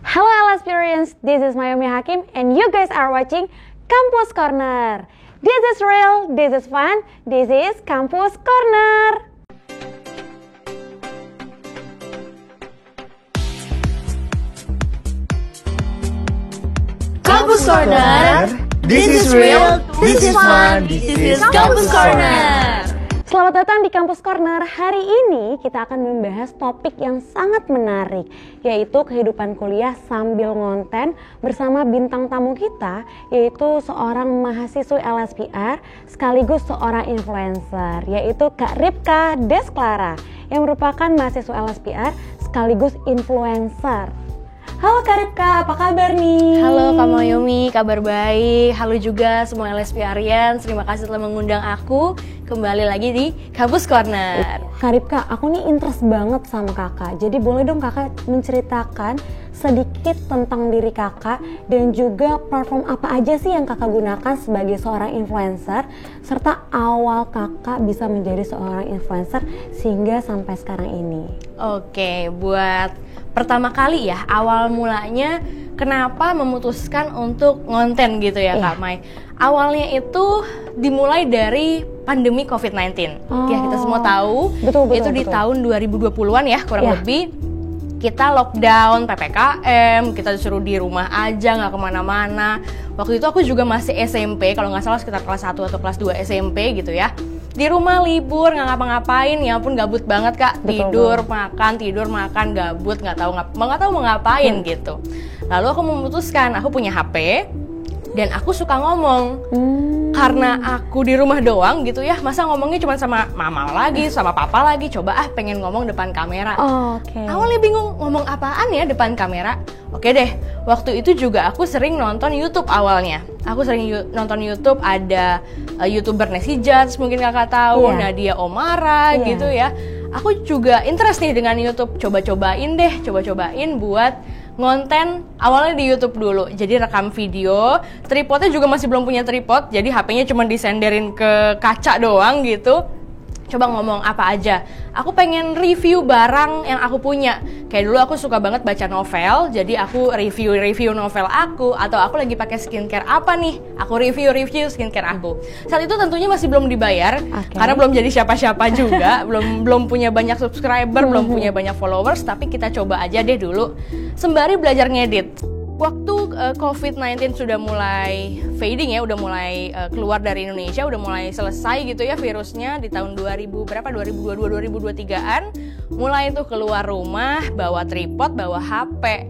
Hello L-Experience, this is Mayumi Hakim and you guys are watching Campus Corner. This is real, this is fun, this is Campus Corner. Campus Corner, this is real, this is fun, this is Campus Corner. Selamat datang di Campus Corner. Hari ini kita akan membahas topik yang sangat menarik, yaitu kehidupan kuliah sambil ngonten bersama bintang tamu kita, yaitu seorang mahasiswi LSPR sekaligus seorang influencer, yaitu Kak Ripka Desklara yang merupakan mahasiswa LSPR sekaligus influencer. Halo Kak Ripka, apa kabar nih? Halo Kak Mayumi, kabar baik. Halo juga semua LSPRians, terima kasih telah mengundang aku kembali lagi di Campus Corner. Kak Ripka, aku nih interest banget sama kakak. Jadi boleh dong kakak menceritakan sedikit tentang diri kakak dan juga platform apa aja sih yang kakak gunakan sebagai seorang influencer, serta awal kakak bisa menjadi seorang influencer sehingga sampai sekarang ini. Oke, buat pertama kali ya, awal mulanya kenapa memutuskan untuk ngonten gitu ya Kak Mai. Awalnya itu dimulai dari pandemi COVID-19. Ya kita semua tahu, itu di tahun 2020-an ya kurang lebih. Kita lockdown, PPKM, kita disuruh di rumah aja, nggak kemana-mana. Waktu itu aku juga masih SMP, kalau nggak salah sekitar kelas 1 atau kelas 2 SMP gitu ya. Di rumah libur, nggak ngapa-ngapain, ya ampun gabut banget Kak. Tidur, makan, gabut, nggak tahu mau ngapain gitu. Lalu aku memutuskan, aku punya HP, dan aku suka ngomong. Karena aku di rumah doang gitu ya, masa ngomongnya cuma sama mama lagi, sama papa lagi, coba pengen ngomong depan kamera. Awalnya bingung ngomong apaan ya depan kamera. Oke deh, waktu itu juga aku sering nonton YouTube awalnya. Aku sering nonton YouTube, ada YouTuber Nessie Judge, mungkin kakak tahu, Nadia Omara gitu ya. Aku juga interest nih dengan YouTube, coba-cobain buat ngonten awalnya di YouTube dulu. Jadi rekam video, tripodnya juga masih belum punya tripod, jadi HP-nya cuma disenderin ke kaca doang gitu. Coba ngomong apa aja. Aku pengen review barang yang aku punya. Kayak dulu aku suka banget baca novel, jadi aku review novel aku, atau aku lagi pakai skincare apa nih, aku review skincare aku. Saat itu tentunya masih belum dibayar, karena belum jadi siapa-siapa juga, belum punya banyak subscriber, belum punya banyak followers, tapi kita coba aja deh dulu sembari belajar ngedit. Waktu COVID-19 sudah mulai fading ya, udah mulai keluar dari Indonesia, udah mulai selesai gitu ya virusnya di tahun 2022-2023an, mulai tuh keluar rumah, bawa tripod, bawa HP,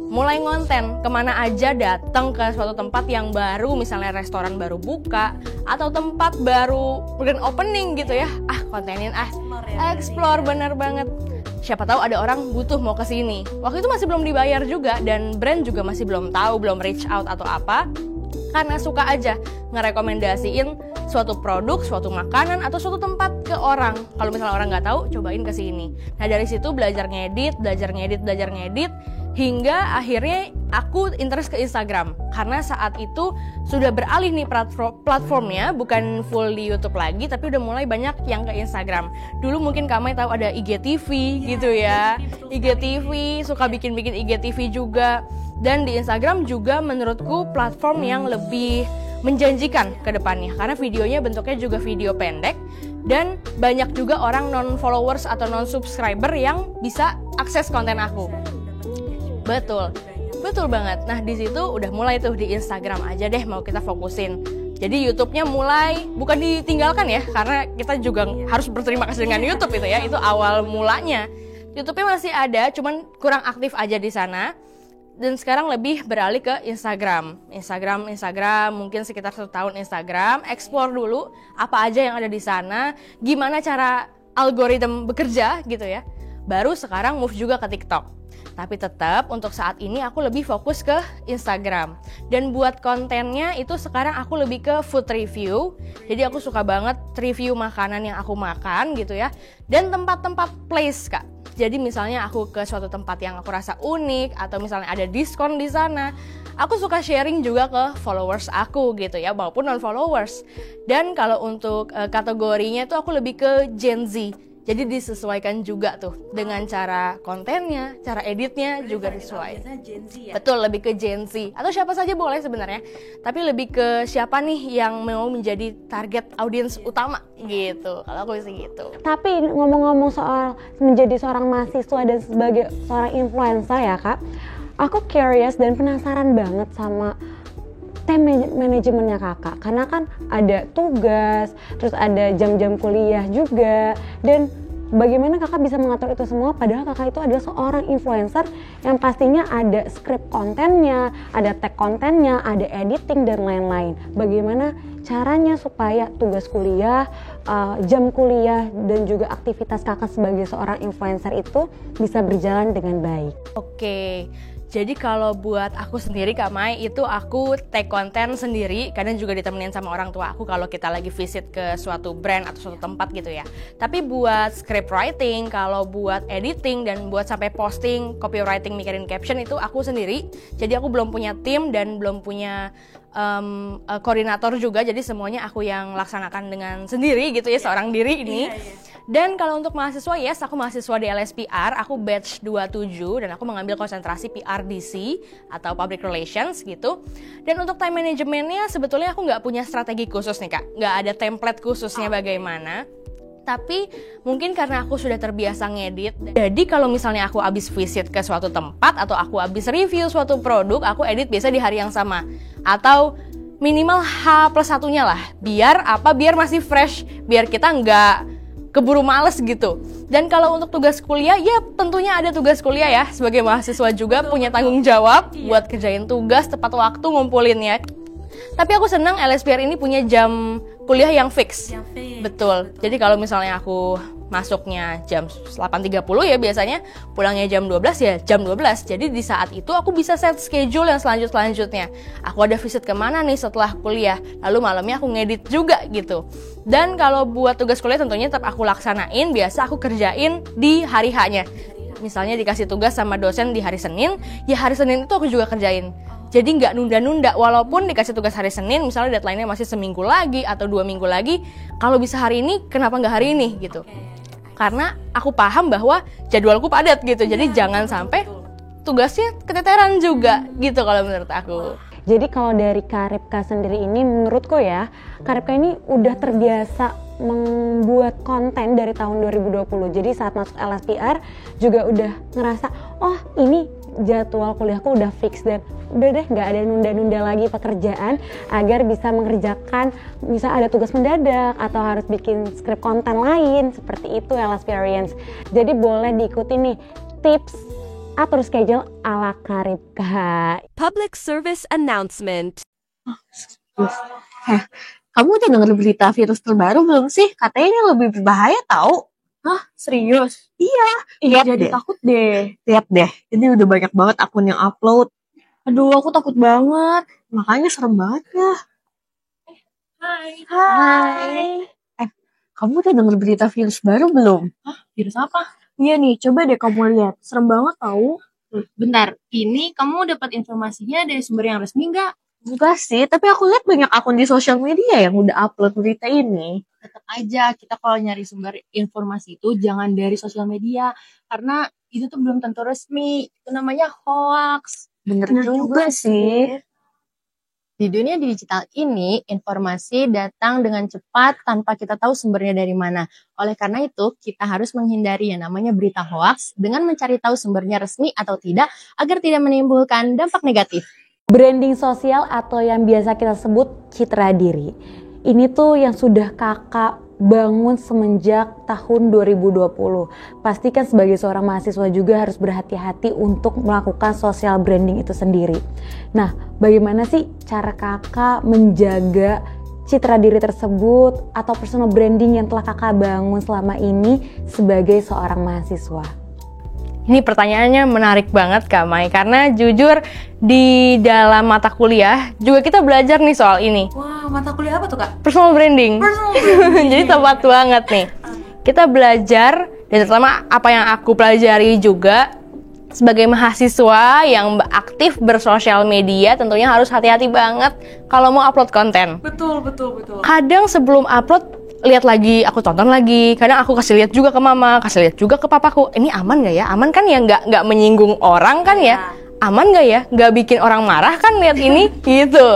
mulai ngonten kemana aja, datang ke suatu tempat yang baru, misalnya restoran baru buka, atau tempat baru grand opening gitu ya, kontenin explore bener banget. Siapa tahu ada orang butuh mau kesini. Waktu itu masih belum dibayar juga, dan brand juga masih belum tahu, belum reach out atau apa. Karena suka aja ngerekomendasiin suatu produk, suatu makanan, atau suatu tempat ke orang. Kalau misalnya orang nggak tahu, cobain kesini. Nah dari situ belajar ngedit, hingga akhirnya aku interest ke Instagram. Karena saat itu sudah beralih nih platformnya, bukan full di YouTube lagi, tapi udah mulai banyak yang ke Instagram. Dulu mungkin kamu tahu ada IGTV gitu ya. IGTV, suka bikin-bikin IGTV juga. Dan di Instagram juga menurutku platform yang lebih menjanjikan ke depannya. Karena videonya bentuknya juga video pendek, dan banyak juga orang non-followers atau non-subscriber yang bisa akses konten aku. Betul banget. Nah di situ udah mulai tuh di Instagram aja deh mau kita fokusin. Jadi YouTube-nya mulai bukan ditinggalkan ya, karena kita juga harus berterima kasih dengan YouTube itu ya. Itu awal mulanya. YouTube-nya masih ada, cuman kurang aktif aja di sana. Dan sekarang lebih beralih ke Instagram, mungkin sekitar 1 tahun Instagram, explore dulu apa aja yang ada di sana, gimana cara algoritma bekerja gitu ya. Baru sekarang move juga ke TikTok. Tapi tetap untuk saat ini aku lebih fokus ke Instagram. Dan buat kontennya itu sekarang aku lebih ke food review. Jadi aku suka banget review makanan yang aku makan gitu ya. Dan tempat-tempat place Kak. Jadi misalnya aku ke suatu tempat yang aku rasa unik, atau misalnya ada diskon di sana, aku suka sharing juga ke followers aku gitu ya, maupun non followers. Dan kalau untuk kategorinya itu aku lebih ke Gen Z. Jadi disesuaikan juga tuh dengan cara kontennya, cara editnya juga sesuai. Gen Z ya? Betul, lebih ke Gen Z atau siapa saja boleh sebenarnya. Tapi lebih ke siapa nih yang mau menjadi target audiens utama gitu. Kalau aku sih gitu. Tapi ngomong-ngomong soal menjadi seorang mahasiswa dan sebagai seorang influencer ya Kak, aku curious dan penasaran banget sama time manajemennya Kakak, karena kan ada tugas, terus ada jam-jam kuliah juga, dan bagaimana Kakak bisa mengatur itu semua padahal Kakak itu adalah seorang influencer yang pastinya ada skrip kontennya, ada tag kontennya, ada editing dan lain-lain. Bagaimana caranya supaya tugas kuliah, jam kuliah dan juga aktivitas Kakak sebagai seorang influencer itu bisa berjalan dengan baik? Oke. Jadi kalau buat aku sendiri Kak Mai, itu aku take konten sendiri, kadang juga ditemenin sama orang tua aku kalau kita lagi visit ke suatu brand atau suatu tempat gitu ya. Tapi buat script writing, kalau buat editing dan buat sampai posting, copywriting, mikirin caption itu aku sendiri. Jadi aku belum punya tim dan belum punya koordinator juga, jadi semuanya aku yang laksanakan dengan sendiri gitu ya, seorang diri ini. Dan kalau untuk mahasiswa, yes, aku mahasiswa di LSPR, aku batch 27 dan aku mengambil konsentrasi PRDC atau Public Relations gitu. Dan untuk time managementnya sebetulnya aku nggak punya strategi khusus nih Kak, nggak ada template khususnya bagaimana. Tapi mungkin karena aku sudah terbiasa ngedit, jadi kalau misalnya aku habis visit ke suatu tempat atau aku habis review suatu produk, aku edit biasa di hari yang sama. Atau minimal H+1-nya lah, biar masih fresh, biar kita nggak keburu males gitu. Dan kalau untuk tugas kuliah, ya tentunya ada tugas kuliah ya. Sebagai mahasiswa juga punya tanggung jawab buat kerjain tugas tepat waktu, ngumpulinnya. Tapi aku senang LSPR ini punya jam kuliah yang fix. Betul. Jadi kalau misalnya aku masuknya jam 8.30 ya biasanya, pulangnya jam 12 ya jam 12. Jadi di saat itu aku bisa set schedule yang selanjutnya. Aku ada visit kemana nih setelah kuliah, lalu malamnya aku ngedit juga gitu. Dan kalau buat tugas kuliah tentunya tetap aku laksanain, biasa aku kerjain di hari H-nya. Misalnya dikasih tugas sama dosen di hari Senin, ya hari Senin itu aku juga kerjain. Jadi nggak nunda-nunda, walaupun dikasih tugas hari Senin, misalnya deadline-nya masih seminggu lagi atau 2 minggu lagi, kalau bisa hari ini, kenapa nggak hari ini gitu. Karena aku paham bahwa jadwalku padat gitu, jadi jangan sampai tugasnya keteteran juga gitu kalau menurut aku. Jadi kalau dari Karipka sendiri ini, menurutku ya, Karipka ini udah terbiasa membuat konten dari tahun 2020. Jadi saat masuk LSPR juga udah ngerasa, oh ini jadwal kuliahku udah fix dan udah deh nggak ada nunda-nunda lagi pekerjaan agar bisa mengerjakan, bisa ada tugas mendadak atau harus bikin skrip konten lain, seperti itu LSParians. Jadi boleh diikuti nih tips atur schedule ala Karipka. Public service announcement. Kamu udah denger berita virus terbaru belum sih? Katanya ini lebih berbahaya tau. Hah? Serius? Iya. Iya, Lihat jadi deh. takut deh. Lihat deh. Ini udah banyak banget akun yang upload. Aduh, aku takut banget. Makanya serem banget ya. Hai. Kamu udah denger berita virus baru belum? Virus apa? Iya nih, coba deh kamu lihat. Serem banget tau. Bentar, ini kamu dapat informasinya dari sumber yang resmi nggak? Enggak sih, tapi aku lihat banyak akun di sosial media yang udah upload berita ini. Tetap aja, kita kalau nyari sumber informasi itu jangan dari sosial media. Karena itu tuh belum tentu resmi. Itu namanya hoax. Bener juga sih. Di dunia digital ini, informasi datang dengan cepat tanpa kita tahu sumbernya dari mana. Oleh karena itu, kita harus menghindari yang namanya berita hoax dengan mencari tahu sumbernya resmi atau tidak agar tidak menimbulkan dampak negatif. Branding sosial atau yang biasa kita sebut citra diri. Ini tuh yang sudah kakak bangun semenjak tahun 2020. Pastikan sebagai seorang mahasiswa juga harus berhati-hati untuk melakukan social branding itu sendiri. Nah, bagaimana sih cara kakak menjaga citra diri tersebut atau personal branding yang telah kakak bangun selama ini sebagai seorang mahasiswa? Ini pertanyaannya menarik banget Kak Mai, karena jujur di dalam mata kuliah juga kita belajar nih soal ini. Wah, mata kuliah apa tuh, Kak? Personal branding. Jadi tepat banget nih. Kita belajar, dan terutama apa yang aku pelajari juga sebagai mahasiswa yang aktif bersosial media, tentunya harus hati-hati banget kalau mau upload konten. Betul. Kadang sebelum upload lihat lagi, aku tonton lagi. Kadang aku kasih lihat juga ke mama, kasih lihat juga ke papaku. Ini aman nggak ya? Aman kan ya? Nggak menyinggung orang kan ya? Aman nggak ya? Nggak bikin orang marah kan lihat ini? Gitu.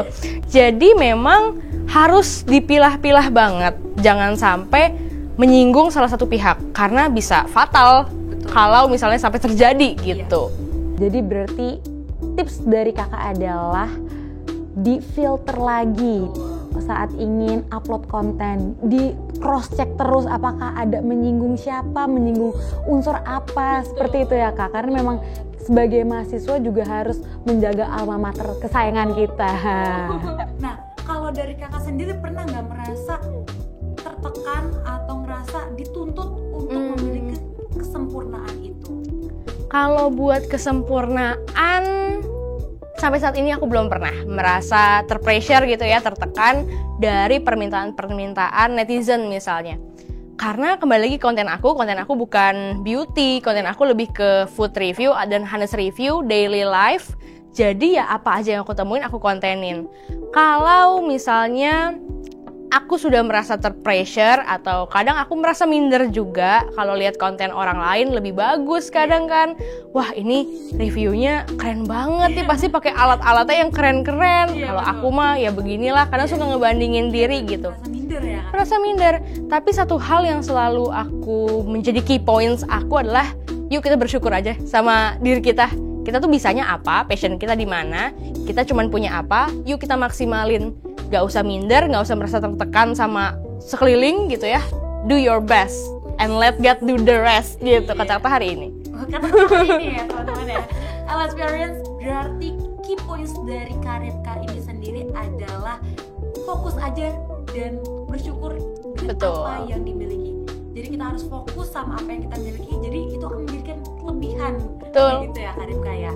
Jadi memang harus dipilah-pilah banget. Jangan sampai menyinggung salah satu pihak karena bisa fatal kalau misalnya sampai terjadi gitu. Jadi berarti tips dari kakak adalah di filter lagi saat ingin upload konten, di cross check terus apakah ada menyinggung siapa, menyinggung unsur apa. Seperti itu ya kak, karena memang sebagai mahasiswa juga harus menjaga alma mater kesayangan kita. Nah, kalau dari kakak sendiri pernah nggak merasa tertekan atau ngerasa dituntut untuk memiliki kesempurnaan itu? Kalau buat kesempurnaan, sampai saat ini aku belum pernah merasa terpressure gitu ya, tertekan dari permintaan-permintaan netizen misalnya. Karena kembali lagi konten aku bukan beauty, konten aku lebih ke food review dan hanes review, daily life. Jadi ya apa aja yang aku temuin aku kontenin. Kalau misalnya aku sudah merasa terpressure atau kadang aku merasa minder juga kalau lihat konten orang lain lebih bagus kadang kan. Wah, ini reviewnya keren banget nih, pasti pakai alat-alatnya yang keren-keren. Kalau aku mah ya beginilah, kadang suka ngebandingin diri gitu. Merasa minder. Tapi satu hal yang selalu aku menjadi key points aku adalah yuk kita bersyukur aja sama diri kita. Kita tuh bisanya apa, passion kita di mana, kita cuman punya apa, yuk kita maksimalin. Gak usah minder, gak usah merasa tertekan sama sekeliling gitu ya. Do your best and let God do the rest gitu kata-kata hari ini. Kata-kata hari ini ya teman-teman ya. Experience berarti key points dari karir Kak ini sendiri adalah fokus aja dan bersyukur dengan apa yang dimiliki. Jadi kita harus fokus sama apa yang kita miliki. Jadi itu akan memberikan kelebihan. Betul. Gitu ya Kak Ripka ya.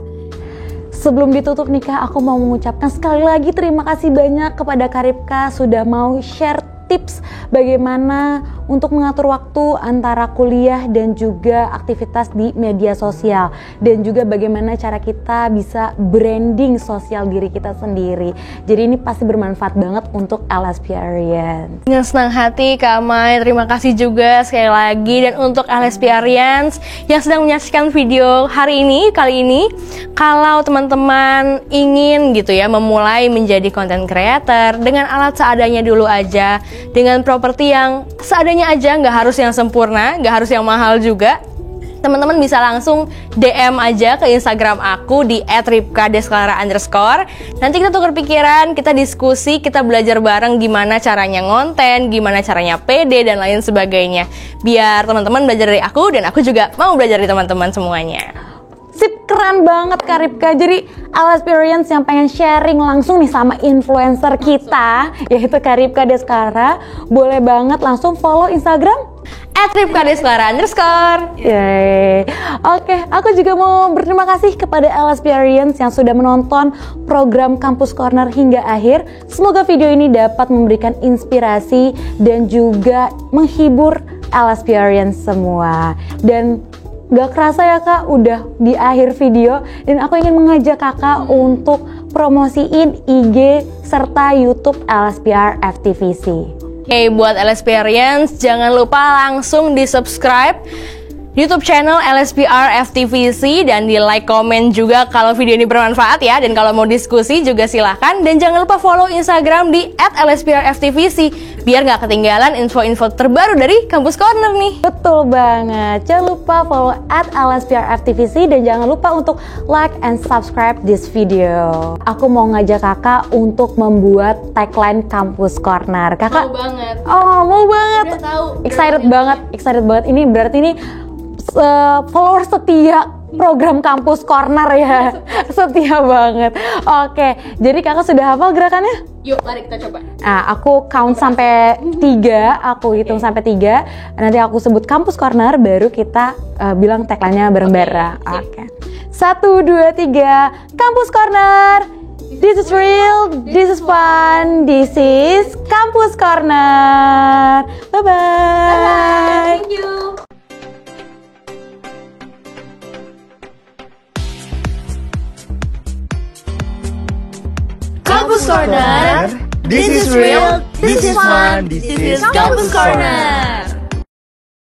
Sebelum ditutup nikah, aku mau mengucapkan sekali lagi terima kasih banyak kepada Kak Ripka sudah mau share tips bagaimana untuk mengatur waktu antara kuliah dan juga aktivitas di media sosial, dan juga bagaimana cara kita bisa branding sosial diri kita sendiri. Jadi ini pasti bermanfaat banget untuk LSPians. Dengan senang hati Kak Mai, terima kasih juga sekali lagi. Dan untuk LSPians yang sedang menyaksikan video hari ini, kali ini, kalau teman-teman ingin gitu ya memulai menjadi content creator dengan alat seadanya dulu aja, dengan properti yang seadanya aja, nggak harus yang sempurna, nggak harus yang mahal juga. Teman-teman bisa langsung DM aja ke Instagram aku di @ripkadesklara_. Nanti kita tukar pikiran, kita diskusi, kita belajar bareng gimana caranya ngonten, gimana caranya pede dan lain sebagainya. Biar teman-teman belajar dari aku dan aku juga mau belajar dari teman-teman semuanya. Sip, keren banget Kak Ripka. Jadi LSPians yang pengen sharing langsung nih sama influencer kita, yaitu Kak Ripka Desklara, boleh banget langsung follow Instagram @ripkadesklara_. Yeay. Oke, aku juga mau berterima kasih kepada LSPians yang sudah menonton program Kampus Corner hingga akhir. Semoga video ini dapat memberikan inspirasi dan juga menghibur LSPians semua. Dan gak kerasa ya kak, udah di akhir video, dan aku ingin mengajak kakak untuk promosiin IG serta YouTube LSPR FTVC. Oke, buat LSPians jangan lupa langsung di subscribe YouTube channel LSPR FTVC dan di like, komen juga kalau video ini bermanfaat ya. Dan kalau mau diskusi juga silahkan. Dan jangan lupa follow Instagram di @LSPRFTVC biar nggak ketinggalan info-info terbaru dari Kampus Corner nih. Betul banget. Jangan lupa follow @LSPRFTVC dan jangan lupa untuk like and subscribe this video. Aku mau ngajak kakak untuk membuat tagline Kampus Corner. Kakak Mau banget. Oh, mau banget. Udah tahu. Excited banget. Ini berarti ini follower setia program Kampus Corner ya. Setia banget. Oke, jadi kakak sudah hafal gerakannya? Yuk, mari kita coba. Nah, aku count sampai 3, aku hitung sampai 3. Nanti aku sebut Kampus Corner, baru kita bilang tagline-nya bareng-bareng. Oke. 1, 2, 3, Kampus Corner. This is real, this is fun, this is Kampus Corner. Bye-bye. Thank you. Kampus Corner This is real, this is fun, this is Campus Corner.